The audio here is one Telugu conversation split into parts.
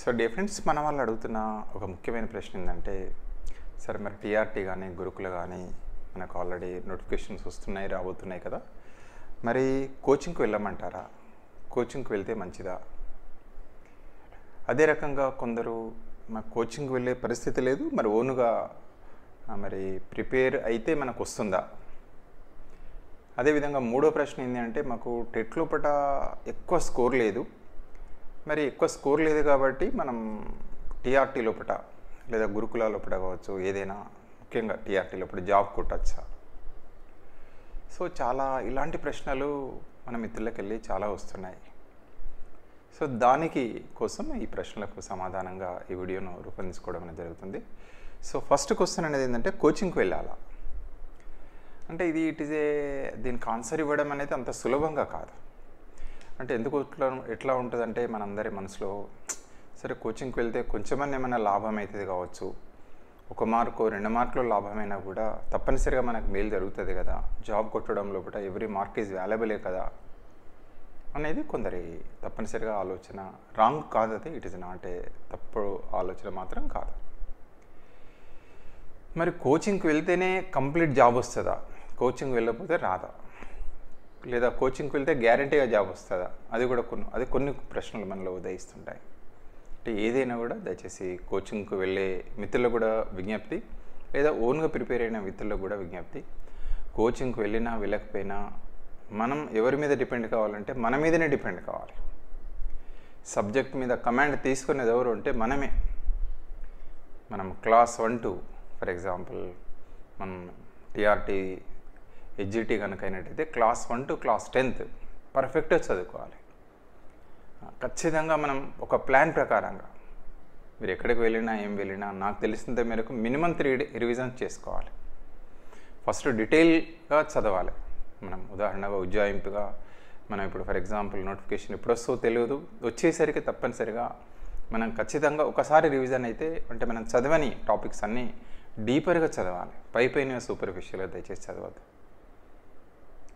సో డియర్ ఫ్రెండ్స్, మన వాళ్ళు అడుగుతున్న ఒక ముఖ్యమైన ప్రశ్న ఏంటంటే, సరే మరి టీఆర్టీ కానీ గురుకుల కానీ మనకు ఆల్రెడీ నోటిఫికేషన్స్ వస్తున్నాయి, రాబోతున్నాయి కదా, మరి కోచింగ్కి వెళ్ళమంటారా? కోచింగ్కి వెళ్తే మంచిదా? అదే రకంగా కొందరు మాకు కోచింగ్కి వెళ్ళే పరిస్థితి లేదు, మరి ఓనుగా మరి ప్రిపేర్ అయితే మనకు వస్తుందా? అదేవిధంగా మూడో ప్రశ్న ఏంటి అంటే, మాకు టెట్ లోపల ఎక్కువ స్కోర్ లేదు, మరి ఎక్కువ స్కోర్ లేదు కాబట్టి మనం టీఆర్టీ లోపల లేదా గురుకుల లోపల కావచ్చు, ఏదైనా ముఖ్యంగా టీఆర్టీ లోపల జాబ్ కొట్టచ్చా? సో చాలా ఇలాంటి ప్రశ్నలు మన మిత్రులకు వెళ్ళి చాలా వస్తున్నాయి. సో దానికి కోసం ఈ ప్రశ్నలకు సమాధానంగా ఈ వీడియోను రూపొందించుకోవడం అనేది జరుగుతుంది. సో ఫస్ట్ క్వశ్చన్ అనేది ఏంటంటే, కోచింగ్కి వెళ్ళాలా అంటే దీనికి ఆన్సర్ ఇవ్వడం అనేది అంత సులభంగా కాదు. అంటే ఎందుకు ఎట్లా ఉంటుందంటే, మనందరి మనసులో సరే కోచింగ్కి వెళ్తే కొంచెమన్నా ఏమైనా లాభం అవుతుంది కావచ్చు, 1 మార్కు 2 మార్కులు లాభమైనా కూడా తప్పనిసరిగా మనకు మేలు జరుగుతుంది కదా, జాబ్ కొట్టడం లోపల ఎవ్రీ మార్క్ ఈజ్ వాల్యుబులే కదా అనేది కొందరి తప్పనిసరిగా ఆలోచన. రాంగ్ కాదు, అది ఇట్ ఈస్ నాట్ ఏ తప్పుడు ఆలోచన మాత్రం కాదు. మరి కోచింగ్కి వెళ్తేనే కంప్లీట్ జాబ్ వస్తుందా? కోచింగ్ వెళ్ళకపోతే రాదా? లేదా కోచింగ్కి వెళ్తే గ్యారంటీగా జాబ్ వస్తుందా? అది కూడా కొన్ని ప్రశ్నలు మనలో ఉదయిస్తుంటాయి. అంటే ఏదైనా కూడా దయచేసి కోచింగ్కి వెళ్ళే మిత్రులకు కూడా విజ్ఞప్తి, లేదా ఓన్గా ప్రిపేర్ అయిన మిత్రులకు కూడా విజ్ఞప్తి, కోచింగ్కి వెళ్ళినా వెళ్ళకపోయినా మనం ఎవరి మీద డిపెండ్ కావాలంటే మన మీదనే డిపెండ్ కావాలి. సబ్జెక్ట్ మీద కమాండ్ తీసుకునేది ఎవరు అంటే మనమే. మనం క్లాస్ 1 to ఫర్ ఎగ్జాంపుల్ మనం టీఆర్టీ హెచ్జిటి కనుక అయినట్టయితే క్లాస్ 1 to క్లాస్ 10th పర్ఫెక్ట్గా చదువుకోవాలి. ఖచ్చితంగా మనం ఒక ప్లాన్ ప్రకారంగా మీరు ఎక్కడికి వెళ్ళినా ఏం వెళ్ళినా నాకు తెలిసినంత మేరకు మినిమం 3 రివిజన్స్ చేసుకోవాలి. ఫస్ట్ డీటెయిల్గా చదవాలి. మనం ఉదాహరణగా ఉజ్జాయింపుగా మనం ఇప్పుడు ఫర్ ఎగ్జాంపుల్ నోటిఫికేషన్ ఎప్పుడు వస్తుందో తెలియదు, వచ్చేసరికి తప్పనిసరిగా మనం ఖచ్చితంగా ఒకసారి రివిజన్ అయితే, అంటే మనం చదవని టాపిక్స్ అన్నీ డీపర్గా చదవాలి. పైన సూపర్ఫిషియల్గా దయచేసి చదవద్దు.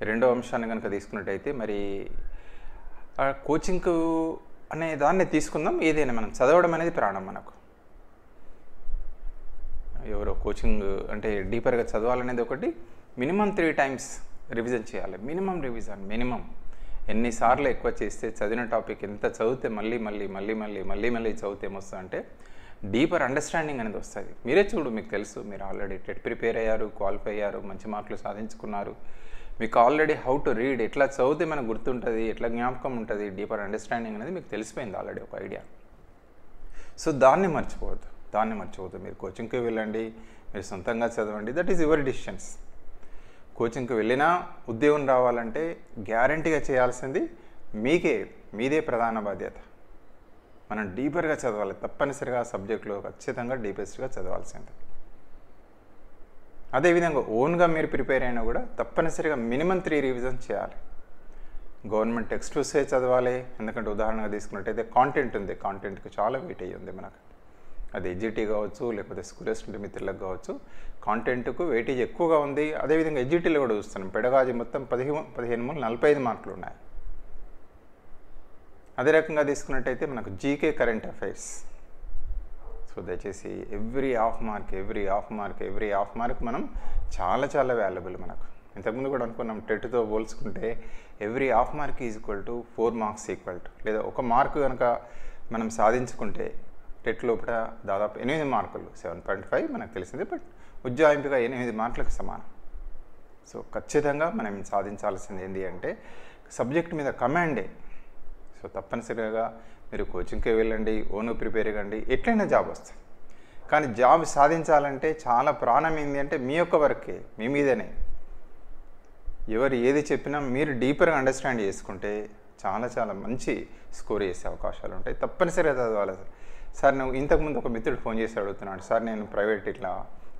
రెండో అంశాన్ని కనుక తీసుకున్నట్టయితే, మరి కోచింగ్ అనే దాన్ని తీసుకుందాం. ఏదైనా మనం చదవడం అనేది ప్రాణం మనకు. ఎవరో కోచింగ్ అంటే డీపర్గా చదవాలనేది ఒకటి, మినిమం 3 times రివిజన్ చేయాలి. మినిమం ఎన్నిసార్లు ఎక్కువ చేస్తే చదివిన టాపిక్ ఎంత చదివితే మళ్ళీ చదివితే ఏమొస్తుంది అంటే డీపర్ అండర్స్టాండింగ్ అనేది వస్తుంది. మీరే చూడు, మీకు తెలుసు, మీరు ఆల్రెడీ టెట్ ప్రిపేర్ అయ్యారు, క్వాలిఫై అయ్యారు, మంచి మార్కులు సాధించుకున్నారు. మీకు ఆల్రెడీ హౌ టు రీడ్, ఎట్లా చదివితే మనకు గుర్తుంటుంది, ఎట్లా జ్ఞాపకం ఉంటుంది, డీపర్ అండర్స్టాండింగ్ అనేది మీకు తెలిసిపోయింది ఆల్రెడీ ఒక ఐడియా. సో దాన్ని మర్చిపోవద్దు. మీరు కోచింగ్కి వెళ్ళండి, మీరు సొంతంగా చదవండి, దట్ ఈస్ యువర్ డిసిషన్స్. కోచింగ్కి వెళ్ళినా ఉద్యోగం రావాలంటే గ్యారంటీగా చేయాల్సింది మీదే ప్రధాన బాధ్యత. మనం డీపర్గా చదవాలి. తప్పనిసరిగా సబ్జెక్టులో ఖచ్చితంగా డీపెస్ట్గా చదవాల్సింది. అదేవిధంగా ఓన్గా మీరు ప్రిపేర్ అయినా కూడా తప్పనిసరిగా మినిమం 3 రివిజన్స్ చేయాలి. గవర్నమెంట్ టెక్స్ట్ బుక్సే చదవాలి. ఎందుకంటే ఉదాహరణగా తీసుకున్నట్టయితే కాంటెంట్ ఉంది, కాంటెంట్కి చాలా వెయిటేజ్ ఉంది మనకు. అది హెచ్జిటి కావచ్చు, లేకపోతే స్కూల్ స్టూడెంట్ మిత్రులకు కావచ్చు, కాంటెంట్కు వెయిటేజ్ ఎక్కువగా ఉంది. అదేవిధంగా హెచ్జిటీలో కూడా చూస్తున్నాం, పెడగాజీ మొత్తం 15 45 మార్కులు ఉన్నాయి. అదే రకంగా తీసుకున్నట్టయితే మనకు జీకే కరెంట్ అఫైర్స్. సో దయచేసి ఎవ్రీ హాఫ్ మార్క్ మనం చాలా వాల్యుబుల్ మనకు. ఇంతకుముందు కూడా అనుకున్నాం, టెట్తో పోల్చుకుంటే every half mark is equal to 4 marks equal to, లేదా 1 మార్కు కనుక మనం సాధించుకుంటే టెట్ లోపల దాదాపు 8 మార్కులు 7.5 మనకు తెలిసింది, బట్ ఉజ్జాయింపుగా 8 మార్కులకు సమానం. సో ఖచ్చితంగా మనం సాధించాల్సింది ఏంటి అంటే సబ్జెక్ట్ మీద కమాండే. సో తప్పనిసరిగా మీరు కోచింగ్కి వెళ్ళండి, ఓన్ ప్రిపేర్ కండి, ఎట్లయినా జాబ్ వస్తుంది. కానీ జాబ్ సాధించాలంటే చాలా ప్రాణం ఏంటి అంటే మీ యొక్క వర్కే, మీ మీదనే. ఎవరు ఏది చెప్పినా మీరు డీపర్గా అండర్స్టాండ్ చేసుకుంటే చాలా మంచి స్కోర్ చేసే అవకాశాలు ఉంటాయి. తప్పనిసరిగా చదవాలి. సార్ నువ్వు ఇంతకుముందు ఒక మిత్రుడు ఫోన్ చేసి అడుగుతున్నాడు, సార్ నేను ప్రైవేట్ ఇట్లా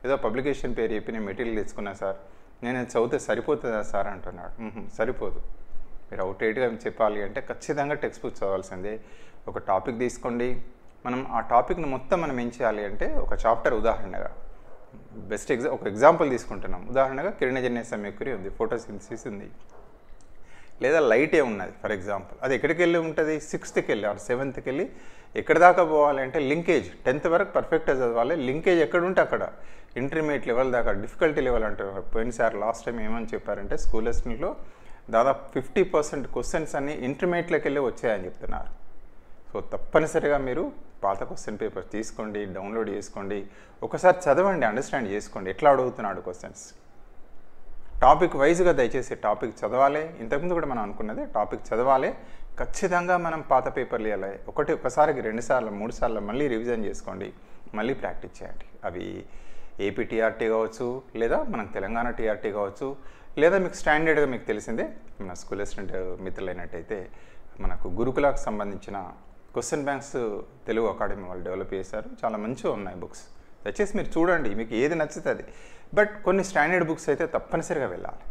ఏదో పబ్లికేషన్ పేరు చెప్పి నేను మెటీరియల్ తెచ్చుకున్నా సార్, నేను చదివితే సరిపోతుందా సార్ అంటున్నాడు. సరిపోదు. మీరు అవుట్రేట్గా చెప్పాలి అంటే ఖచ్చితంగా టెక్స్ట్ బుక్ చదవాల్సిందే. ఒక టాపిక్ తీసుకోండి, మనం ఆ టాపిక్ను మొత్తం మనం ఏం చేయాలి అంటే ఒక చాప్టర్ ఉదాహరణగా ఒక ఎగ్జాంపుల్ తీసుకుంటున్నాం. ఉదాహరణగా కిరణజన్య సమీకరణ ఉంది, ఫోటోసింథసిస్ ఉంది, లేదా లైటే ఉన్నది ఫర్ ఎగ్జాంపుల్. అది ఎక్కడికి వెళ్ళి ఉంటుంది, 6th వెళ్ళి ఆర్ 7th వెళ్ళి ఎక్కడి దాకా పోవాలి అంటే లింకేజ్ 10th వరకు పర్ఫెక్ట్గా చదవాలి. లింకేజ్ ఎక్కడ ఉంటే అక్కడ ఇంటర్మీడియట్ లెవెల్ దాకా డిఫికల్టీ లెవెల్ అంటారు. పోయినసారి లాస్ట్ టైం ఏమని చెప్పారంటే స్కూల్ అసిస్టెంట్లో దాదాపు 50% క్వశ్చన్స్ అన్ని ఇంటర్మీడియట్లోకి వెళ్ళి వచ్చాయని చెప్తున్నారు. సో తప్పనిసరిగా మీరు పాత క్వశ్చన్ పేపర్ తీసుకోండి, డౌన్లోడ్ చేసుకోండి, ఒకసారి చదవండి, అండర్స్టాండ్ చేసుకోండి ఎట్లా అడుగుతున్నాడు క్వశ్చన్స్. టాపిక్ వైజ్గా దయచేసి టాపిక్ చదవాలి. ఇంతకుముందు కూడా మనం అనుకున్నది టాపిక్ చదవాలి. ఖచ్చితంగా మనం పాత పేపర్లు ఇవ్వాలి. ఒకసారికి 2 సార్లు 3 సార్లు మళ్ళీ రివిజన్ చేసుకోండి, మళ్ళీ ప్రాక్టీస్ చేయండి. అవి ఏపీ టీఆర్టీ కావచ్చు, లేదా మనం తెలంగాణ టీఆర్టీ కావచ్చు, లేదా మీకు స్టాండర్డ్గా మీకు తెలిసిందే మన స్కూల్ అసిస్టెంట్ మిత్రులైనట్టయితే మనకు గురుకులకు సంబంధించిన క్వశ్చన్ బ్యాంక్స్ తెలుగు అకాడమీ వాళ్ళు డెవలప్ చేశారు. చాలా మంచిగా ఉన్నాయి బుక్స్. దయచేసి మీరు చూడండి, మీకు ఏది నచ్చుతుంది. బట్ కొన్ని స్టాండర్డ్ బుక్స్ అయితే తప్పనిసరిగా వెళ్ళాలి.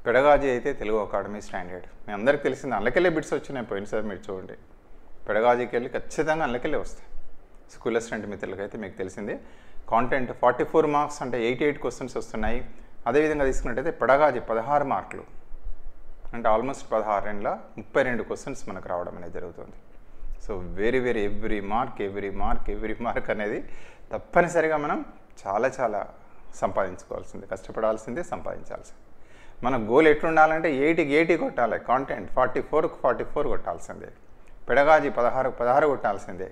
పెడగాజీ అయితే తెలుగు అకాడమీ స్టాండర్డ్ మీ అందరికి తెలిసింది. అందుకెళ్ళే బిట్స్ వచ్చినాయి పోయినసారి, మీరు చూడండి. పెడగాజీకి వెళ్ళి ఖచ్చితంగా అందుకెళ్ళే వస్తాయి. స్కూల్ అసిస్టెంట్ మిత్రులకి అయితే మీకు తెలిసిందే. కాంటెంట్ 44 మార్క్స్ అంటే 88 క్వశ్చన్స్ వస్తున్నాయి. అదేవిధంగా తీసుకున్నట్టయితే పెడగాజీ 16 మార్కులు అంటే ఆల్మోస్ట్ 16 32 క్వశ్చన్స్ మనకు రావడం అనేది జరుగుతుంది. సో వెరీ ఎవ్రీ మార్క్ అనేది తప్పనిసరిగా మనం చాలా సంపాదించుకోవాల్సిందే, కష్టపడాల్సిందే, సంపాదించాల్సిందే. మన గోల్ ఎట్లుండాలంటే 8కి 80 కొట్టాలి. కాంటెంట్ 44కి 44 కొట్టాల్సిందే. పెడగాజీ 16కి 16 కొట్టాల్సిందే.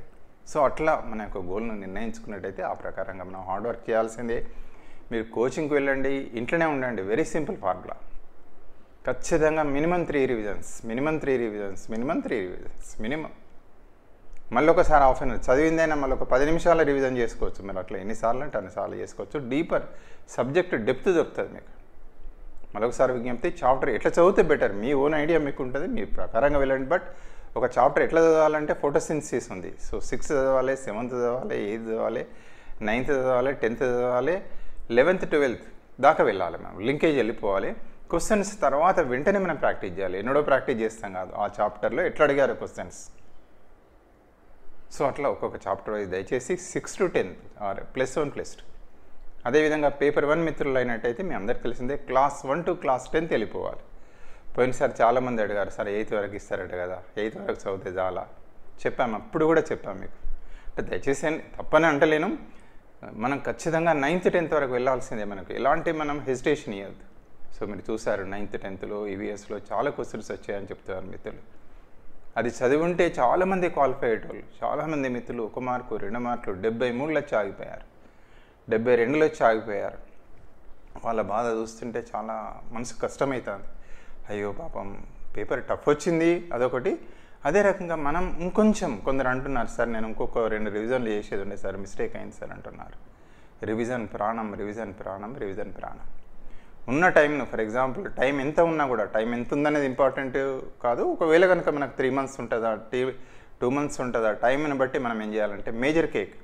సో అట్లా మన యొక్క గోల్ను నిర్ణయించుకున్నట్టయితే ఆ ప్రకారంగా మనం హార్డ్ వర్క్ చేయాల్సిందే. మీరు కోచింగ్కి వెళ్ళండి, ఇంట్లోనే ఉండండి. Very simple formula. ఖచ్చితంగా మినిమం 3 రివిజన్స్ మినిమం. మళ్ళీ ఒకసారి హాఫ్ అన్ అవర్ చదివిందైనా మళ్ళీ ఒక 10 నిమిషాల రివిజన్ చేసుకోవచ్చు. మీరు అట్లా ఎన్నిసార్లు అంటే అన్నిసార్లు చేసుకోవచ్చు. డీపర్ సబ్జెక్ట్ డెప్త్ దొరుకుతుంది మీకు. మరొకసారి విజ్ఞప్తి, చాప్టర్ ఎట్లా చదివితే బెటర్ మీ ఓన్ ఐడియా మీకు ఉంటుంది, మీ ప్రకారంగా వెళ్ళండి. బట్ ఒక చాప్టర్ ఎట్లా చదవాలంటే ఫోటోసింథసిస్ ఉంది. సో 6th చదవాలి, 7th చదవాలి, 8th చదవాలి, 9th చదవాలి, 10th చదవాలి, 11th 12th దాకా వెళ్ళాలి. మనం లింకేజ్ వెళ్ళిపోవాలి. క్వశ్చన్స్ తర్వాత వెంటనే మనం ప్రాక్టీస్ చేయాలి. ఎన్నడో ప్రాక్టీస్ చేస్తాం కాదు. ఆ చాప్టర్లో ఎట్లా అడిగారు క్వశ్చన్స్. సో అట్లా ఒక్కొక్క చాప్టర్ వైజ్ దయచేసి 6 to 10 ఆర్ +1 +2. అదేవిధంగా పేపర్ 1 మిత్రులు అయినట్టయితే మీ అందరికి తెలిసిందే క్లాస్ 1 to క్లాస్ 10 వెళ్ళిపోవాలి. పోయినసారి చాలామంది అడిగారు, సార్ 8th వరకు ఇస్తారట కదా, 8th వరకు చదివితే చాలా చెప్పాము. అప్పుడు కూడా చెప్పాము మీకు. అంటే దయచేసి తప్పని అంటలేను, మనం ఖచ్చితంగా 9th 10th వరకు వెళ్ళాల్సిందే. మనకు ఎలాంటి మనం హెసిటేషన్ ఇవ్వద్దు. సో మీరు చూసారు 9th 10thలో ఈవీఎస్లో చాలా క్వశ్చన్స్ వచ్చాయని చెప్తున్నారు మిత్రులు. అది చదివి ఉంటే చాలామంది క్వాలిఫై అయ్యేటోళ్ళు. చాలామంది మిత్రులు 1 మార్కు 2 మార్కులు 73 వచ్చి ఆగిపోయారు, 72 వచ్చి ఆగిపోయారు. వాళ్ళ బాధ చూస్తుంటే చాలా మనసు కష్టమవుతుంది. అయ్యో పాపం పేపర్ టఫ్ వచ్చింది అదొకటి. అదే రకంగా మనం ఇంకొంచెం కొందరు అంటున్నారు, సార్ నేను ఇంకొక 2 రివిజన్లు చేసేది ఉండే సార్, మిస్టేక్ అయింది సార్ అంటున్నారు. రివిజన్ ప్రాణం. ఉన్న టైంను ఫర్ ఎగ్జాంపుల్ టైం ఎంత ఉన్నా కూడా, టైం ఎంత ఉందనేది ఇంపార్టెంట్ కాదు. ఒకవేళ కనుక మనకు 3 months ఉంటుందా, 2 months ఉంటుందా, టైంని బట్టి మనం ఏం చేయాలంటే మేజర్ కేక్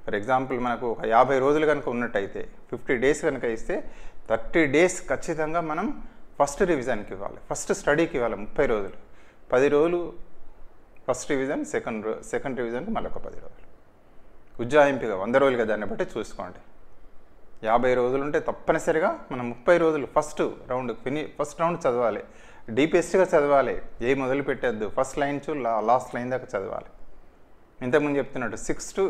ఫర్ ఎగ్జాంపుల్ మనకు ఒక 50 రోజులు కనుక ఉన్నట్టయితే 50 days కనుక ఇస్తే 30 days ఖచ్చితంగా మనం ఫస్ట్ రివిజన్కి ఇవ్వాలి, ఫస్ట్ స్టడీకి ఇవ్వాలి. 30 రోజులు, 10 రోజులు ఫస్ట్ రివిజన్, సెకండ్ రివిజన్కి మళ్ళీ ఒక 10 రోజులు. ఉజ్జాయింపుగా 100 రోజులుగా దాన్ని బట్టి చూసుకోండి. 50 రోజులు ఉంటే తప్పనిసరిగా మనం 30 రోజులు ఫస్ట్ రౌండ్ చదవాలి. డీపెస్ట్గా చదవాలి. ఏ మొదలు పెట్టద్దు. First line to last line దాకా చదవాలి. ఇంతకుముందు చెప్తున్నట్టు 6 to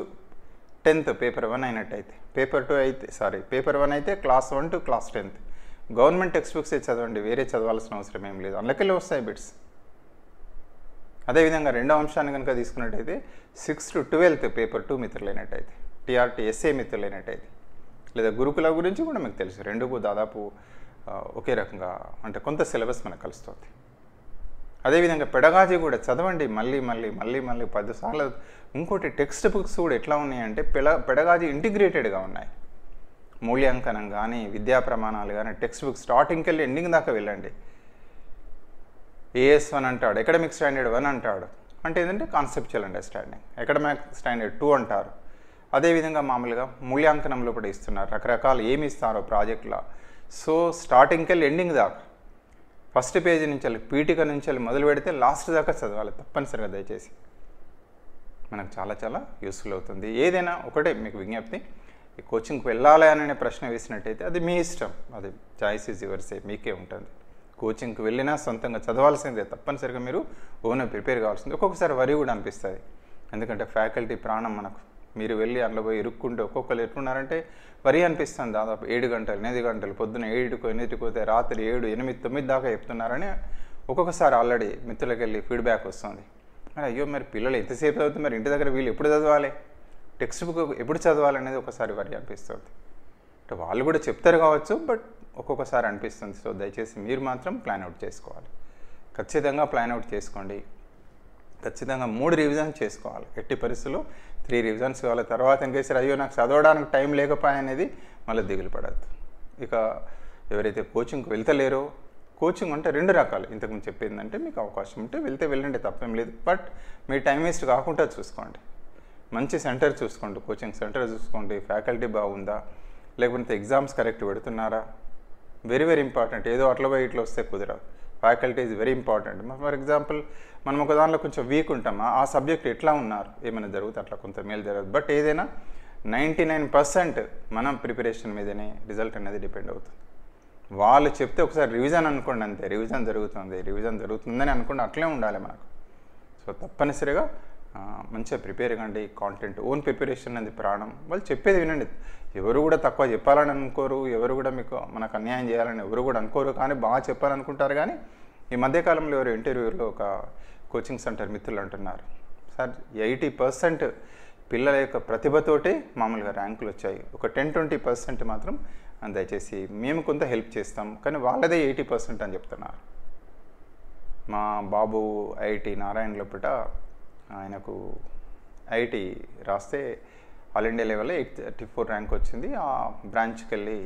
10th పేపర్ 1 అయినట్టయితే, పేపర్ 1 అయితే class 1 to class 10th government text books చదవండి. వేరే చదవాల్సిన అవసరం ఏం లేదు. అందులోకెళ్ళి వస్తాయి బిట్స్. అదేవిధంగా రెండవ అంశాన్ని కనుక తీసుకున్నట్టయితే 6 to 12th పేపర్ 2 మిత్రులైనట్టయితే, టీఆర్టీ ఎస్ఏ మిత్రులైనట్టయితే, లేదా గురుకుల గురించి కూడా మీకు తెలుసు. రెండుకు దాదాపు ఒకే రకంగా అంటే కొంత సిలబస్ మనకు కలుస్తుంది. అదేవిధంగా పెడగాజీ కూడా చదవండి మళ్ళీ 10 సార్లు. ఇంకోటి టెక్స్ట్ బుక్స్ కూడా ఎట్లా ఉన్నాయంటే పెడగాజీ ఇంటిగ్రేటెడ్గా ఉన్నాయి. మూల్యాంకనం కానీ, విద్యా ప్రమాణాలు కానీ, టెక్స్ట్ బుక్ స్టార్టింగ్కి వెళ్ళి ఎండింగ్ దాకా వెళ్ళండి. AS1 అంటాడు, ఎకడమిక్ స్టాండర్డ్ 1 అంటాడు. అంటే ఏంటంటే కాన్సెప్చువల్ అండర్స్టాండింగ్. ఎకడమిక్ స్టాండర్డ్ 2 అంటారు. అదేవిధంగా మామూలుగా మూల్యాంకనంలో కూడా ఇస్తున్నారు. రకరకాలు ఏమి ఇస్తారో ప్రాజెక్టులో. సో స్టార్టింగ్కి వెళ్ళి ఎండింగ్ దాకా ఫస్ట్ పేజీ నుంచి వెళ్ళి పీఠిక నుంచి వెళ్ళి మొదలు పెడితే లాస్ట్ దాకా చదవాలి తప్పనిసరిగా. దయచేసి మనకు చాలా యూస్ఫుల్ అవుతుంది. ఏదైనా ఒకటే మీకు విజ్ఞప్తి, ఈ కోచింగ్కి వెళ్ళాలి అనే ప్రశ్న వేసినట్టయితే అది మీ ఇష్టం. అది చాయిస్ ఈజ్ యువర్సే, మీకే ఉంటుంది. కోచింగ్కి వెళ్ళినా సొంతంగా చదవాల్సిందే. తప్పనిసరిగా మీరు ఓన్గా ప్రిపేర్ కావాల్సింది. ఒక్కొక్కసారి వరి కూడా అనిపిస్తుంది, ఎందుకంటే ఫ్యాకల్టీ ప్రాణం మనకు. మీరు వెళ్ళి అందులో పోయి ఇరుక్కుంటే ఒక్కొక్కరు ఎట్లున్నారంటే వరి అనిపిస్తుంది. దాదాపు 7 గంటలు 8 గంటలు పొద్దున్న 7కు 8కి పోతే రాత్రి 7, 8, 9 దాకా చెప్తున్నారని ఒక్కొక్కసారి ఆల్రెడీ మిత్రులకు వెళ్ళి ఫీడ్బ్యాక్ వస్తుంది. మరి అయ్యో మరి పిల్లలు ఎంతసేపు చదువుతుంది, మరి ఇంటి దగ్గర వీళ్ళు ఎప్పుడు చదవాలి, టెక్స్ట్ బుక్ ఎప్పుడు చదవాలి అనేది ఒకసారి వరి అనిపిస్తుంది. అంటే వాళ్ళు కూడా చెప్తారు కావచ్చు, బట్ ఒక్కొక్కసారి అనిపిస్తుంది. సో దయచేసి మీరు మాత్రం ప్లాన్ అవుట్ చేసుకోవాలి. ఖచ్చితంగా ప్లాన్ అవుట్ చేసుకోండి. ఖచ్చితంగా 3 రివిజన్స్ చేసుకోవాలి. ఎట్టి పరిస్థితుల్లో 3 రివిజన్స్ కావాలి. తర్వాత ఇంకేసారి అయ్యో నాకు చదవడానికి టైం లేకపోయా అనేది మళ్ళీ దిగులు పడద్దు. ఇక ఎవరైతే కోచింగ్కి వెళ్తలేరో, కోచింగ్ అంటే 2 రకాలు. ఇంతకుముందు చెప్పిందంటే మీకు అవకాశం ఉంటే వెళ్ళండి, తప్పేం లేదు. బట్ మీ టైం వేస్ట్ కాకుండా చూసుకోండి. మంచి సెంటర్ చూసుకోండి, కోచింగ్ సెంటర్ చూసుకోండి. ఫ్యాకల్టీ బాగుందా, లేకపోతే ఎగ్జామ్స్ కరెక్ట్ పెడుతున్నారా, వెరీ వెరీ ఇంపార్టెంట్. ఏదో అట్లా పోయి ఇట్లా వస్తే కుదరదు. Faculty is very important. For example మనం ఒక దానిలో కొంచెం వీక్ ఉంటాం, ఆ సబ్జెక్ట్ ఎట్లా ఉన్నారు, ఏమైనా జరుగుతుంది, అట్లా కొంత మేలు జరగదు. బట్ ఏదైనా 99% మనం ప్రిపరేషన్ మీదనే రిజల్ట్ అనేది డిపెండ్ అవుతుంది. వాళ్ళు చెప్తే ఒకసారి రివిజన్ అనుకోండి, అంతే. రివిజన్ జరుగుతుందని అనుకోండి, అట్లే ఉండాలి మనకు. సో తప్పనిసరిగా మంచిగా ప్రిపేర్ కండి. కాంటెంట్ ఓన్ ప్రిపరేషన్ అనేది ప్రాణం. వాళ్ళు చెప్పేది వినండి. ఎవరు కూడా తక్కువ చెప్పాలని అనుకోరు, ఎవరు కూడా మనకు అన్యాయం చేయాలని ఎవరు కూడా అనుకోరు, కానీ బాగా చెప్పాలనుకుంటారు. కానీ ఈ మధ్యకాలంలో ఎవరు ఇంటర్వ్యూలో ఒక కోచింగ్ సెంటర్ మిత్రులు అంటున్నారు, సార్ 80% పిల్లల యొక్క ప్రతిభతోటే మామూలుగా ర్యాంకులు వచ్చాయి, ఒక 10-20% మాత్రం దయచేసి మేము కొంత హెల్ప్ చేస్తాం, కానీ వాళ్ళదే 80% అని చెప్తున్నారు. మా బాబు ఐఐటి నారాయణ లోపల ఆయనకు ఐఐటి రాస్తే ఆల్ ఇండియా లెవెల్లో 834 ర్యాంక్ వచ్చింది. ఆ బ్రాంచ్కి వెళ్ళి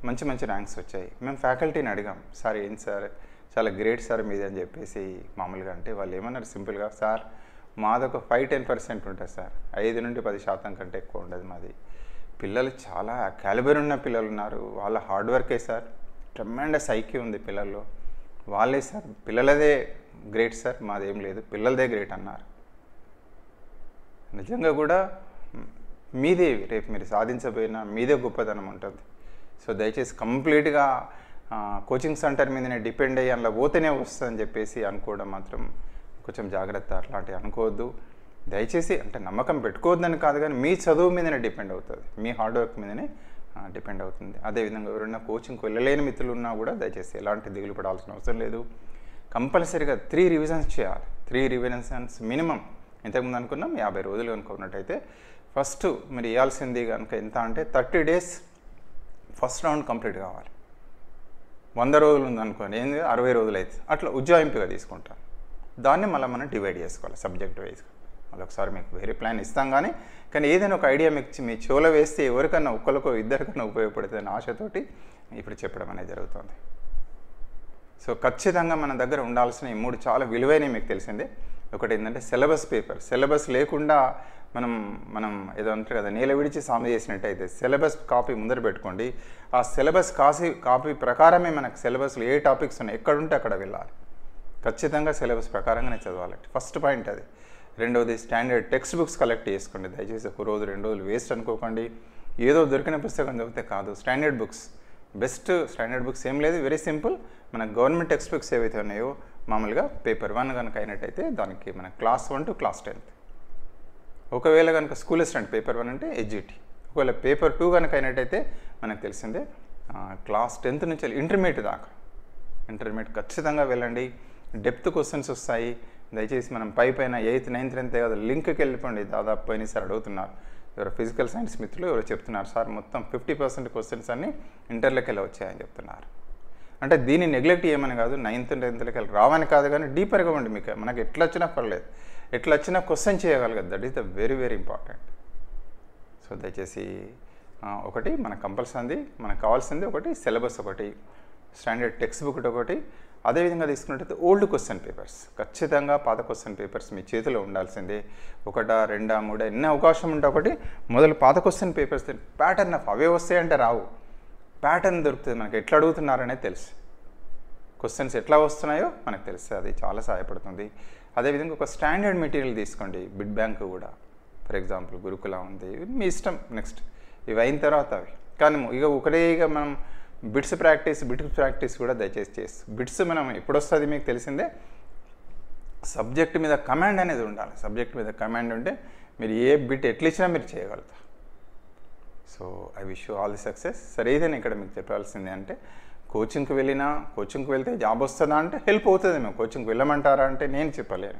మంచి ర్యాంక్స్ వచ్చాయి. మేము ఫ్యాకల్టీని అడిగాం, సార్ ఏంటి సార్ చాలా గ్రేట్ సార్ మీది అని చెప్పేసి మామూలుగా. అంటే వాళ్ళు ఏమన్నారు సింపుల్గా, సార్ మాదొక 5-10% ఉంటుంది సార్, 5-10% కంటే ఎక్కువ ఉండదు మాది. పిల్లలు చాలా క్యాలిబర్ ఉన్న పిల్లలు ఉన్నారు, వాళ్ళ హార్డ్ వర్కే సార్, ట్రెమెండస్ ఐక్యూ ఉంది పిల్లల్లో, వాళ్ళే సార్, పిల్లలదే గ్రేట్ సార్, మాదేం లేదు, పిల్లలదే గ్రేట్ అన్నారు. నిజంగా కూడా మీదే రేపు మీరు సాధించబోయినా మీదే గొప్పతనం ఉంటుంది. సో దయచేసి కంప్లీట్గా కోచింగ్ సెంటర్ మీదనే డిపెండ్ అయ్యి అందులో పోతేనే వస్తుందని చెప్పేసి అనుకోవడం మాత్రం కొంచెం జాగ్రత్త. అట్లాంటివి అనుకోవద్దు దయచేసి. అంటే నమ్మకం పెట్టుకోవద్దని కాదు, కానీ మీ చదువు మీదనే డిపెండ్ అవుతుంది, మీ హార్డ్ వర్క్ మీదనే డిపెండ్ అవుతుంది. అదేవిధంగా ఎవరైనా కోచింగ్కి వెళ్ళలేని మిత్రులు ఉన్నా కూడా దయచేసి ఎలాంటి దిగులు పడాల్సిన అవసరం లేదు. కంపల్సరీగా 3 రివిజన్స్ చేయాలి. 3 రివిజన్స్ మినిమం. ఇంతకుముందు అనుకున్నాం 50 రోజులు అనుకున్నట్టయితే ఫస్ట్ మీరు ఇవ్వాల్సింది కనుక ఎంత అంటే 30 days ఫస్ట్ రౌండ్ కంప్లీట్ కావాలి. 100 రోజులు ఉందనుకోండి, ఏంది 60 రోజులు అవుతుంది. అట్లా ఉజ్జాయింపుగా తీసుకుంటాం. దాన్ని మళ్ళీ మనం డివైడ్ చేసుకోవాలి సబ్జెక్ట్ వైజ్గా. మళ్ళీ ఒకసారి మీకు వేరే ప్లాన్ ఇస్తాం, కానీ ఏదైనా ఒక ఐడియా మీకు మీ చెవులో వేస్తే ఎవరికన్నా ఒక్కరికో ఇద్దరికన్నా ఉపయోగపడుతుందని ఆశతోటి ఇప్పుడు చెప్పడం అనేది జరుగుతుంది. సో ఖచ్చితంగా మన దగ్గర ఉండాల్సిన ఈ 3 చాలా విలువైనవి మీకు తెలిసిందే. ఒకటి ఏంటంటే సిలబస్ పేపర్. సిలబస్ లేకుండా మనం ఏదో అంటారు కదా, నేల విడిచి సాము చేసినట్టయితే సిలబస్ కాపీ ముందర పెట్టుకోండి. ఆ సిలబస్ కాపీ ప్రకారమే మనకు సిలబస్లో ఏ టాపిక్స్ ఉన్నాయి ఎక్కడుంటే అక్కడ వెళ్ళాలి. ఖచ్చితంగా సిలబస్ ప్రకారంగానే చదవాలి. ఫస్ట్ పాయింట్ అది. రెండవది స్టాండర్డ్ టెక్స్ట్ బుక్స్ కలెక్ట్ చేసుకోండి. దయచేసి 1 రోజు 2 రోజులు వేస్ట్ అనుకోకండి. ఏదో దొరికిన పుస్తకం చదివితే కాదు. Standard books best. Standard books ఏం లేదు, వెరీ సింపుల్. మన గవర్నమెంట్ టెక్స్ట్ బుక్స్ ఏవైతే ఉన్నాయో మామూలుగా పేపర్ 1 కనుక అయినట్టయితే దానికి మన క్లాస్ 1 to క్లాస్ 10th. ఒకవేళ కనుక స్కూల్ అసిస్టెంట్ పేపర్ 1 అంటే ఎడ్జిటి. ఒకవేళ పేపర్ 2 కనుక అయినట్టయితే మనకు తెలిసిందే క్లాస్ 10th నుంచి ఇంటర్మీడియట్ దాకా. ఇంటర్మీడియట్ ఖచ్చితంగా వెళ్ళండి. డెప్త్ క్వశ్చన్స్ వస్తాయి. దయచేసి మనం పైన 8th 9th 10th కదా లింక్కి వెళ్ళిపోండి. దాదాపు పోయినసారి అడుగుతున్నారు ఎవరో ఫిజికల్ సైన్స్ మిత్రులు ఎవరో చెప్తున్నారు, సార్ మొత్తం 50% క్వశ్చన్స్ అన్నీ ఇంటర్లోకి వెళ్ళి వచ్చాయని చెప్తున్నారు. అంటే దీన్ని నెగ్లెక్ట్ చేయమని కాదు, 9th 10thలోకి వెళ్ళి రావని కాదు, కానీ డీపర్గా ఉండి మీకు మనకు ఎట్లా వచ్చినా పర్లేదు, ఎట్లా వచ్చినా క్వశ్చన్ చేయగలగదు. That is the very very important. So దయచేసి ఒకటి మనకు కంపల్సరీ మనకు కావాల్సింది ఒకటి సిలబస్, ఒకటి స్టాండర్డ్ టెక్స్ట్ బుక్ ఒకటి. అదేవిధంగా తీసుకున్నట్టయితే ఓల్డ్ క్వశ్చన్ పేపర్స్. ఖచ్చితంగా పాత క్వశ్చన్ పేపర్స్ మీ చేతిలో ఉండాల్సిందే. 1, 2, 3 ఎన్ని అవకాశం ఉంటే ఒకటి మొదలు పాత క్వశ్చన్ పేపర్స్. ప్యాటర్న్ ఆఫ్ అవే వస్తాయంటే రావు, ప్యాటర్న్ దొరుకుతుంది మనకి. ఎట్లా అడుగుతున్నారనేది తెలుసు, క్వశ్చన్స్ ఎట్లా వస్తున్నాయో మనకు తెలుస్తుంది. అది చాలా సహాయపడుతుంది. అదేవిధంగా ఒక స్టాండర్డ్ మెటీరియల్ తీసుకోండి. బిడ్ బ్యాంక్ కూడా ఫర్ ఎగ్జాంపుల్ గురుకుల ఉంది, మీ ఇష్టం. నెక్స్ట్ ఇవి అయిన తర్వాత అవి కానీ ఇక మనం బిట్స్ ప్రాక్టీస్ కూడా దయచేసి చేస్తాం. బిట్స్ మనం ఎప్పుడు వస్తుంది మీకు తెలిసిందే, సబ్జెక్ట్ మీద కమాండ్ అనేది ఉండాలి. సబ్జెక్ట్ మీద కమాండ్ ఉంటే మీరు ఏ బిట్ ఎట్లా ఇచ్చినా మీరు చేయగలుగుతారు. So I wish you all the success. సరే ఏదైనా ఇక్కడ మీకు చెప్పాల్సింది అంటే కోచింగ్కి వెళ్తే జాబ్ వస్తుందా అంటే హెల్ప్ అవుతుంది. మేము కోచింగ్కి వెళ్ళమంటారా అంటే నేను చెప్పలేను.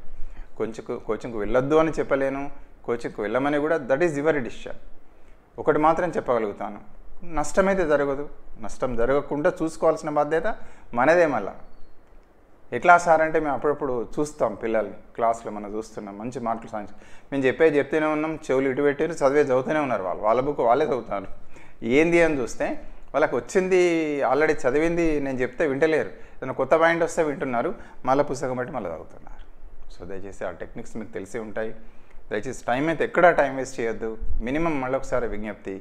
కోచింగ్కి వెళ్ళొద్దు అని చెప్పలేను. కోచింగ్కి వెళ్ళమని కూడా దట్ ఈజ్ యువర్ డిసిషన్. ఒకటి మాత్రం చెప్పగలుగుతాను, నష్టమైతే జరగదు. నష్టం జరగకుండా చూసుకోవాల్సిన బాధ్యత మనదే. మళ్ళా ఎట్లా సార్ అంటే మేము అప్పుడప్పుడు చూస్తాం పిల్లల్ని క్లాస్లో మనం చూస్తున్నాం మంచి మార్కులు సాధించి మేము చెప్తూనే ఉన్నాం, చెవులు ఇటు పెట్టారు, చదువుతూనే ఉన్నారు. వాళ్ళ బుక్ వాళ్ళే చదువుతారు. ఏంది అని చూస్తే వాళ్ళకి వచ్చింది ఆల్రెడీ చదివింది నేను చెప్తే వింటలేరు. ఏదైనా కొత్త పాయింట్ వస్తే వింటున్నారు, మళ్ళీ పుస్తకం బట్టి మళ్ళీ చదువుతున్నారు. సో దయచేసి ఆ టెక్నిక్స్ మీకు తెలిసి ఉంటాయి. దయచేసి టైం అయితే ఎక్కడా టైం వేస్ట్ చేయొద్దు. మినిమం మళ్ళొకసారి విజ్ఞప్తి,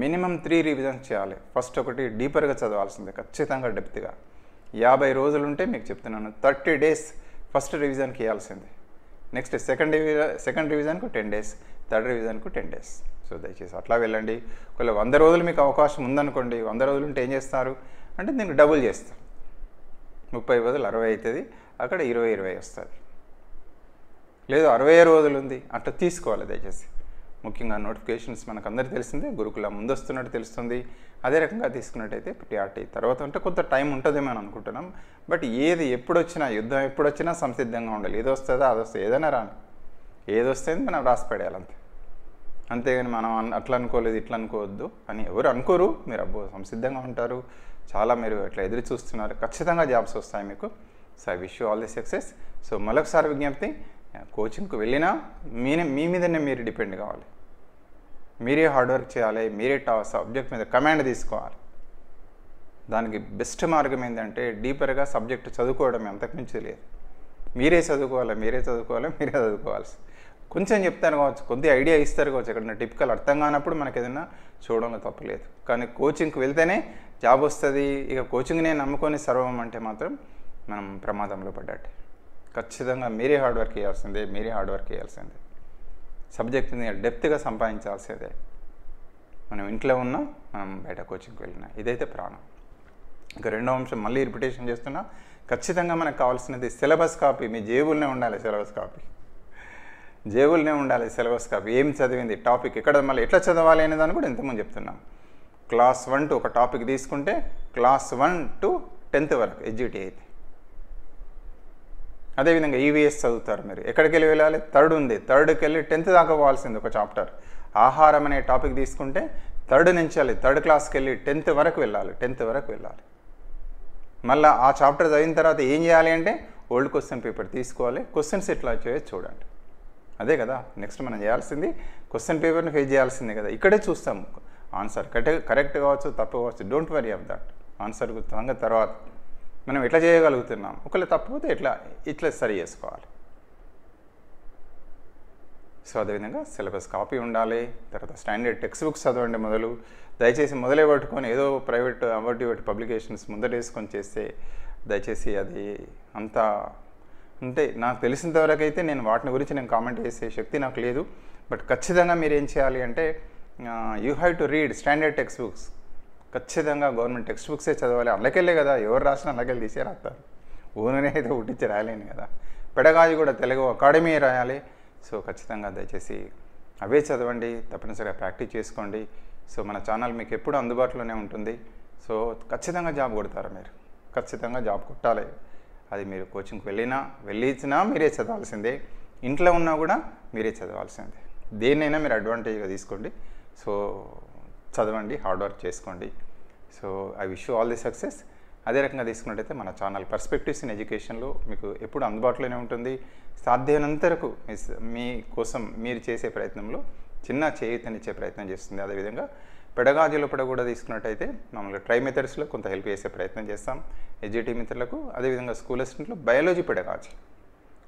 మినిమం 3 రివిజన్స్ చేయాలి. ఫస్ట్ ఒకటి డీపర్గా చదవాల్సిందే, ఖచ్చితంగా డెప్త్గా. 50 రోజులు ఉంటే మీకు చెప్తున్నాను 30 డేస్ ఫస్ట్ రివిజన్కి ఇవ్వాల్సిందే. నెక్స్ట్ సెకండ్ రివిజన్కు 10 డేస్, థర్డ్ రివిజన్కు 10 డేస్. సో దయచేసి అట్లా వెళ్ళండి. ఒకవేళ 100 రోజులు మీకు అవకాశం ఉందనుకోండి, 100 రోజులు ఉంటే ఏం చేస్తారు అంటే దీనికి డబుల్ చేస్తారు. 30 బదులు 60 అవుతుంది, అక్కడ 20 వస్తుంది. లేదు 60 రోజులు ఉంది అట్లా తీసుకోవాలి. దయచేసి ముఖ్యంగా నోటిఫికేషన్స్ మనకు అందరికీ తెలిసిందే, గురుకుల ముందు వస్తున్నట్టు తెలుస్తుంది. అదే రకంగా తీసుకున్నట్టయితే టీఆర్టీ తర్వాత అంటే కొంత టైం ఉంటుందేమో అని అనుకుంటున్నాం. బట్ ఏది ఎప్పుడొచ్చినా, యుద్ధం ఎప్పుడొచ్చినా సంసిద్ధంగా ఉండాలి. ఏది వస్తుందో అది వస్తుంది, ఏదైనా రాని ఏది వస్తుంది మనం రాసి పడేయాలి అంతే. అంతేగాని మనం అట్లా అనుకోలేదు ఇట్లా అనుకోవద్దు అని ఎవరు అనుకోరు. మీరు అబ్బో సంసిద్ధంగా ఉంటారు, చాలా మీరు ఇట్లా ఎదురు చూస్తున్నారు. ఖచ్చితంగా జాబ్స్ వస్తాయి మీకు. So I wish you all the success. So మరొకసారి విజ్ఞప్తి, కోచింగ్కి వెళ్ళినా మీ మీదనే మీరు డిపెండ్ కావాలి. మీరే హార్డ్ వర్క్ చేయాలి, మీరే సబ్జెక్ట్ మీద కమాండ్ తీసుకోవాలి. దానికి బెస్ట్ మార్గం ఏంటంటే డీపర్గా సబ్జెక్ట్ చదువుకోవడం, అంతకుమించి లేదు. మీరే చదువుకోవాల్సి. కొంచెం చెప్తారు కావచ్చు, కొద్ది ఐడియా ఇస్తారు కావచ్చు, ఎక్కడన్నా టిపికల్ అర్థం కానప్పుడు మనకి ఏదైనా చూడడంలో తప్పలేదు. కానీ కోచింగ్కి వెళ్తేనే జాబ్ వస్తుంది. ఇక కోచింగ్నే నమ్ముకొని సర్వం అంటే మాత్రం మనం ప్రమాదంలో పడ్డట్టే. ఖచ్చితంగా మీరే హార్డ్ వర్క్ చేయాల్సిందే. సబ్జెక్ట్ని డెప్త్గా సంపాదించాల్సిందే. మనం ఇంట్లో ఉన్నా, మనం బయట కోచింగ్కి వెళ్ళినా, ఇదైతే ప్రాణం. ఇక రెండో అంశం మళ్ళీ రిపిటేషన్ చేస్తున్నా, ఖచ్చితంగా మనకు కావాల్సినది సిలబస్ కాపీ. మీ జేబుల్నే ఉండాలి సిలబస్ కాపీ. ఏం చదివింది, టాపిక్ ఎక్కడ, మళ్ళీ ఎట్లా చదవాలి అనే దాన్ని కూడా ఇంతకుముందు చెప్తున్నాం. క్లాస్ 1 to ఒక టాపిక్ తీసుకుంటే క్లాస్ 1 to 10th వరకు ఎడ్జిటీ అయితే. అదేవిధంగా ఈవీఎస్ చదువుతారు మీరు, ఎక్కడికి వెళ్ళాలి, థర్డ్ ఉంది, థర్డ్కి వెళ్ళి 10th దాకా పోవాల్సింది ఒక చాప్టర్. ఆహారం అనే టాపిక్ తీసుకుంటే థర్డ్ నుంచి వెళ్ళి థర్డ్ క్లాస్కి వెళ్ళి 10th వరకు వెళ్ళాలి. మళ్ళీ ఆ చాప్టర్ చదివిన తర్వాత ఏం చేయాలి అంటే ఓల్డ్ క్వశ్చన్ పేపర్ తీసుకోవాలి, క్వశ్చన్స్ ఎట్లా వచ్చాయో చూడండి. అదే కదా నెక్స్ట్ మనం చేయాల్సింది, క్వశ్చన్ పేపర్ని ఫేస్ చేయాల్సిందే కదా. ఇక్కడే చూస్తాం ఆన్సర్ కరెక్ట్ కావచ్చు, తప్పు కావచ్చు, don't worry of that. Answer సంగతి తర్వాత మనం ఎట్లా చేయగలుగుతున్నాం, ఒకవేళ తప్పిపోతే ఇట్లా సరి చేసుకోవాలి. సో అదేవిధంగా సిలబస్ కాపీ ఉండాలి. తర్వాత స్టాండర్డ్ టెక్స్ట్ బుక్స్ చదవండి. దయచేసి మొదలే పట్టుకొని ఏదో ప్రైవేట్ అవార్డు పబ్లికేషన్స్ ముందర వేసుకొని చేస్తే దయచేసి అది అంటే నాకు తెలిసినంతవరకు అయితే నేను వాటిని గురించి కామెంట్ చేసే శక్తి నాకు లేదు. బట్ ఖచ్చితంగా మీరు ఏం చేయాలి అంటే you have to read standard text books. ఖచ్చితంగా గవర్నమెంట్ టెక్స్ట్ బుక్సే చదవాలి. అందుకెళ్ళే కదా ఎవరు రాసినా అందుకెళ్ళి తీసే రాస్తారు. ఓన్గానే అయితే పుట్టించి రాయలేను కదా. పెడగాజీ కూడా తెలుగు అకాడమీ రాయాలి. సో ఖచ్చితంగా దయచేసి అవే చదవండి, తప్పనిసరిగా ప్రాక్టీస్ చేసుకోండి. సో మన ఛానల్ మీకు ఎప్పుడు అందుబాటులోనే ఉంటుంది. సో ఖచ్చితంగా జాబ్ కొడతారు మీరు, ఖచ్చితంగా జాబ్ కొట్టాలి. అది మీరు కోచింగ్కి వెళ్ళిచ్చినా మీరే చదవాల్సిందే, ఇంట్లో ఉన్నా కూడా మీరే చదవాల్సిందే. దేన్నైనా మీరు అడ్వాంటేజ్గా తీసుకోండి. సో చదవండి, హార్డ్ వర్క్ చేసుకోండి. So I wish you all the success. అదే రకంగా తీసుకున్నట్టయితే మన ఛానల్ పర్స్పెక్టివ్స్ ఇన్ ఎడ్యుకేషన్లో మీకు ఎప్పుడు అందుబాటులోనే ఉంటుంది. సాధ్యమైనంత వరకు మీ కోసం మీరు చేసే ప్రయత్నంలో చిన్న చేయూతనిచ్చే ప్రయత్నం చేస్తుంది. అదేవిధంగా పెడగాజీలో కూడా తీసుకున్నట్టయితే మామూలుగా ట్రై మెథడ్స్లో కొంత హెల్ప్ చేసే ప్రయత్నం చేస్తాం ఎడ్జిటీ మిత్రులకు. అదేవిధంగా స్కూల్ అసిస్టెంట్లో బయాలజీ పెడగాజీ,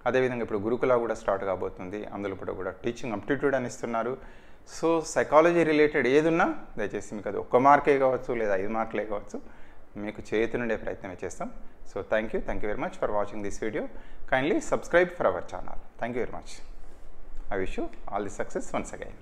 అదేవిధంగా ఇప్పుడు గురుకుల కూడా స్టార్ట్ కాబోతుంది, అందులో కూడా టీచింగ్ అప్టిట్యూడ్ అని ఇస్తున్నారు. సో సైకాలజీ రిలేటెడ్ ఏది ఉన్నా దయచేసి మీకు అది 1 మార్కే కావచ్చు లేదా 5 మార్కులే కావచ్చు, మీకు చేతునుండే ప్రయత్నం చేస్తాం. So thank you very much for watching this video. Kindly subscribe for our channel. Thank you very much. I wish you all the success once again.